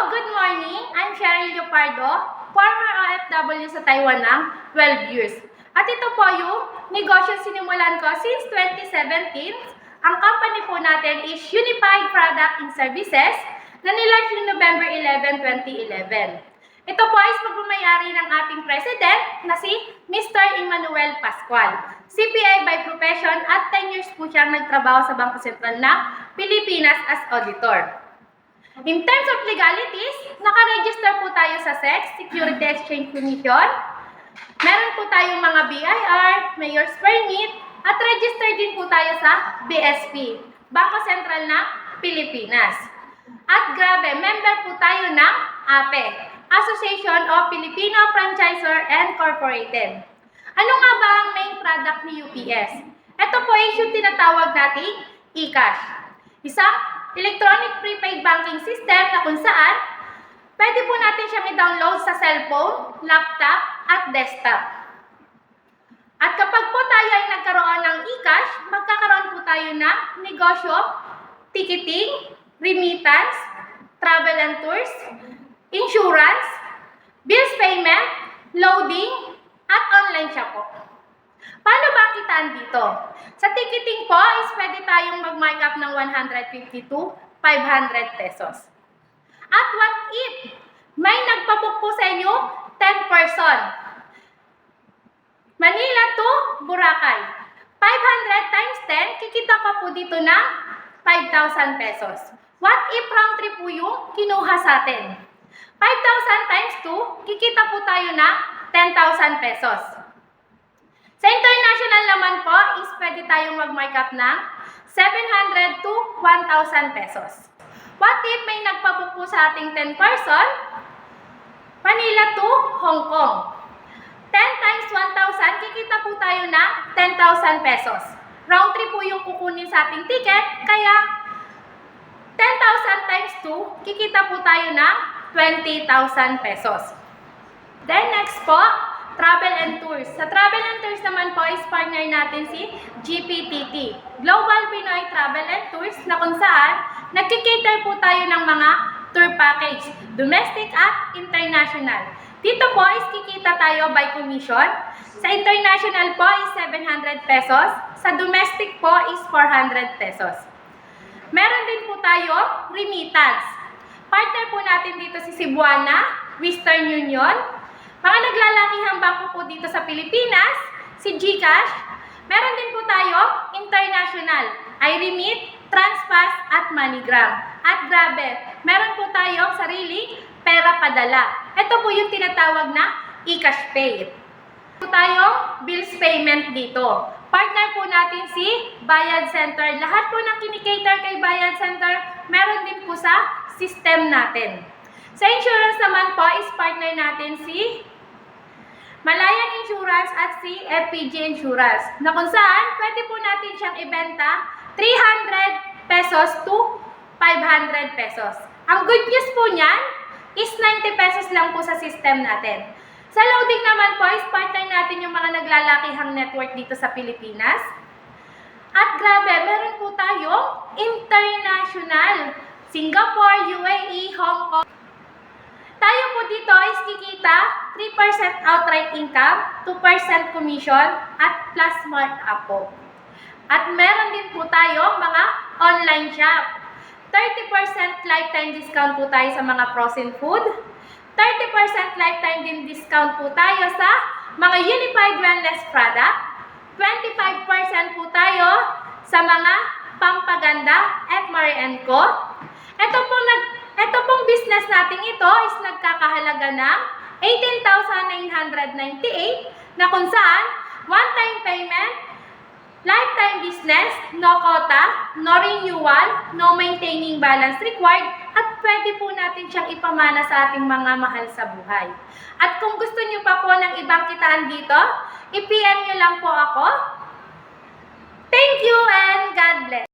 good morning. I'm Cheryl Leopardo, former OFW sa Taiwan ng 12 years. At ito po yung negosyo sinimulan ko since 2017. Ang company po natin is Unified Product and Services na nilaunch noong November 11, 2011. Ito po ay pagmamayari ng ating president na si Mr. Emmanuel Pascual. CPA by profession at 10 years po siyang nagtrabaho sa Bangko Sentral ng Pilipinas as auditor. In terms of legalities, nakaregister po tayo sa SEC, Security Exchange Commission. Meron po tayong mga BIR, Mayor's Permit, at registered din po tayo sa BSP, Bangko Sentral ng Pilipinas. At grabe, member po tayo ng APE, Association of Filipino Franchisor and Corporated. Ano nga ba ang main product ni UPS? Ito po ay yung tinatawag nating eCash. Isang electronic prepaid banking system na kung saan pwede po natin siyang i-download sa cellphone, laptop, at desktop. At kapag po tayo ay nagkaroon ng eCash, magkakaroon po tayo ng negosyo, ticketing, remittance, travel and tours, insurance, bills payment, loading, at online shop po. Paano ba kitaan dito? Sa ticketing po is pwede tayong mag-markup ng 150 to 500 pesos. At what if may nagpabook po sa inyo 10 person? Manila to Boracay. 500 times 10, kikita ka po dito ng 5,000 pesos. What if round trip po yung kinuha sa atin? 5,000 times 2, kikita po tayo ng 10,000 pesos. Sa international naman po is pwede tayong mag-markup ng 700 to 1,000 pesos. What if may nagpabook po sa ating 10 person? Manila to Hong Kong. 10 times 1,000, kikita po tayo ng 10,000 pesos. Round trip po yung kukunin sa ating ticket, kaya 10,000 times 2, kikita po tayo ng 20,000 pesos. Then next po, travel and tours. Sa travel and tours naman po is partner natin si GPTT, Global Pinoy Travel and Tours, na kung saan nagkikater po tayo ng mga tour package, domestic at international. Dito po is kikita tayo by commission. Sa international po is 700 pesos, sa domestic po is 400 pesos. Meron din po tayo remittance. Partner po natin dito si Cebuana, Western Union. Mga naglalakihang bangko po dito sa Pilipinas, si GCash. Meron din po tayo international, iRemit, Transfast at MoneyGram. At grabe, meron po tayong sariling pera padala. Ito po yung tinatawag na eCash Pay. Po tayong bills payment dito. Partner po natin si Bayad Center. Lahat po ng kinikater kay Bayad Center, meron din po sa system natin. Sa insurance naman po is partner natin si Malayan Insurance at si FPG Insurance, na kung saan pwede po natin siyang ibenta 300 pesos to 500 pesos. Ang good news po niyan is 90 pesos lang po sa system natin. Sa loading naman po is partner natin yung mga naglalakihang network dito sa Pilipinas. At grabe, meron po tayong international, Singapore, UAE, Hong Kong. Tayo po dito is kikita 3% outright income, 2% commission, at plus markup po. At meron din po tayo mga online shop. 30% lifetime discount po tayo sa mga frozen food. 30% lifetime din discount po tayo sa mga unified wellness product. 25% po tayo sa mga pampaganda at Marie & Co. Ito pong business natin ito is nagkakahalaga ng 18,998 na kung saan one-time payment, lifetime business, no quota, no renewal, no maintaining balance required, at pwede po natin siyang ipamana sa ating mga mahal sa buhay. At kung gusto niyo pa po ng ibang kitaan dito, i-PM niyo lang po ako. Thank you and God bless.